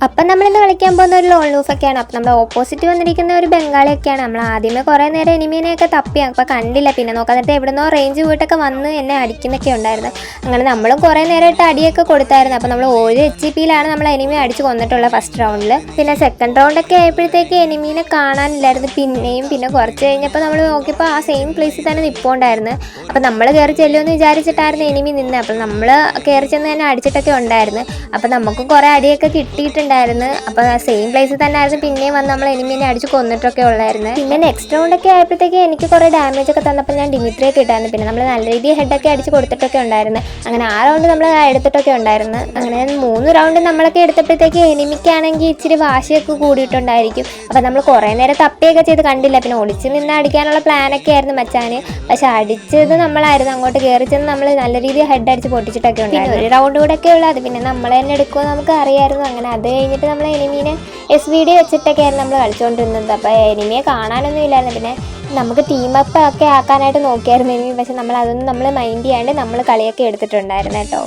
അപ്പം നമ്മളിന്ന് കളിക്കാൻ പോകുന്ന ഒരു ലോൺ ലൂഫൊക്കെയാണ്. അപ്പം നമ്മൾ ഓപ്പോസിറ്റ് വന്നിരിക്കുന്ന ഒരു ബംഗാളിയൊക്കെയാണ്. നമ്മൾ ആദ്യമേ കുറേ നേരം എനിമീനെയൊക്കെ തപ്പിയാണ്, അപ്പോൾ കണ്ടില്ല. പിന്നെ നോക്കാന്നിട്ട് എവിടുന്നോ റേഞ്ച് പോയിട്ടൊക്കെ വന്ന് എന്നെ അടിക്കുന്നൊക്കെ ഉണ്ടായിരുന്നു. അങ്ങനെ നമ്മളും കുറേ നേരമായിട്ട് അടിയൊക്കെ കൊടുത്തായിരുന്നു. അപ്പോൾ നമ്മൾ 1 HP നമ്മൾ എനിമി അടിച്ച് കൊന്നിട്ടുള്ളത് ഫസ്റ്റ് റൗണ്ടിൽ. പിന്നെ സെക്കൻഡ് റൗണ്ടൊക്കെ ആയപ്പോഴത്തേക്ക് എനിമീനെ കാണാനില്ലായിരുന്നു. പിന്നെ കുറച്ച് കഴിഞ്ഞപ്പോൾ നമ്മൾ നോക്കിയപ്പോൾ ആ സെയിം പ്ലേസിൽ തന്നെ നിൽപ്പുണ്ടായിരുന്നു. അപ്പോൾ നമ്മൾ കയറി ചെല്ലുമെന്ന് വിചാരിച്ചിട്ടായിരുന്നു എനിമി നിന്ന്. അപ്പോൾ നമ്മൾ കയറി ചെന്ന് തന്നെ അടിച്ചിട്ടൊക്കെ ഉണ്ടായിരുന്നു. അപ്പോൾ നമുക്ക് കുറേ അടിയൊക്കെ കിട്ടിയിട്ടുണ്ട്. അപ്പോൾ സെയിം പ്ലേസിൽ തന്നെ ആയിരുന്നു പിന്നെയും വന്ന് നമ്മൾ എനിമീനെ അടിച്ച് കൊന്നിട്ടൊക്കെ ഉള്ളായിരുന്നു. പിന്നെ നെക്സ്റ്റ് റൗണ്ടൊക്കെ ആയപ്പോഴത്തേക്ക് എനിക്ക് കുറേ ഡാമേജ് ഒക്കെ തന്നപ്പോൾ ഞാൻ ഡിമിട്രിയൊക്കെ ഇട്ടായിരുന്നു. പിന്നെ നമ്മൾ നല്ല രീതിയിൽ ഹെഡൊക്കെ അടിച്ച് കൊടുത്തിട്ടൊക്കെ ഉണ്ടായിരുന്നു. അങ്ങനെ ആ റൗണ്ട് നമ്മൾ എടുത്തിട്ടൊക്കെ ഉണ്ടായിരുന്നു. അങ്ങനെ 3 റൗണ്ട് നമ്മളൊക്കെ എടുത്തപ്പോഴത്തേക്ക് എനിമിക്കാണെങ്കിൽ ഇച്ചിരി വാശിയൊക്കെ കൂടിയിട്ടുണ്ടായിരിക്കും. അപ്പോൾ നമ്മൾ കുറേ നേരം തപ്പിയൊക്കെ ചെയ്ത് കണ്ടില്ല. പിന്നെ ഒളിച്ച് നിന്ന് അടിക്കാനുള്ള പ്ലാനൊക്കെ ആയിരുന്നു മച്ചാന്. പക്ഷെ അടിച്ചത് നമ്മളായിരുന്നു. അങ്ങോട്ട് കയറി ചെന്ന് നമ്മൾ നല്ല രീതിയിൽ ഹെഡ് അടിച്ച് പൊട്ടിച്ചിട്ടൊക്കെ ഉണ്ടായിരുന്നു. ഒരു റൗണ്ട് കൂടെ ഒക്കെ ഉള്ളത്, പിന്നെ നമ്മൾ തന്നെ എടുക്കുമോ നമുക്ക് അറിയാമായിരുന്നു. അങ്ങനെ അത് കഴിഞ്ഞിട്ട് നമ്മൾ എനിമീനെ SVD വെച്ചിട്ടൊക്കെയായിരുന്നു നമ്മൾ കളിച്ചുകൊണ്ടിരുന്നത്. അപ്പോൾ എനിമിയെ കാണാനൊന്നും ഇല്ലായിരുന്നു. പിന്നെ നമുക്ക് ടീമപ്പ് ഒക്കെ ആക്കാനായിട്ട് നോക്കിയായിരുന്നു എനിമി. പക്ഷെ നമ്മൾ അതൊന്നും മൈൻഡ് ചെയ്യാണ്ട് നമ്മൾ കളിയൊക്കെ എടുത്തിട്ടുണ്ടായിരുന്നു കേട്ടോ.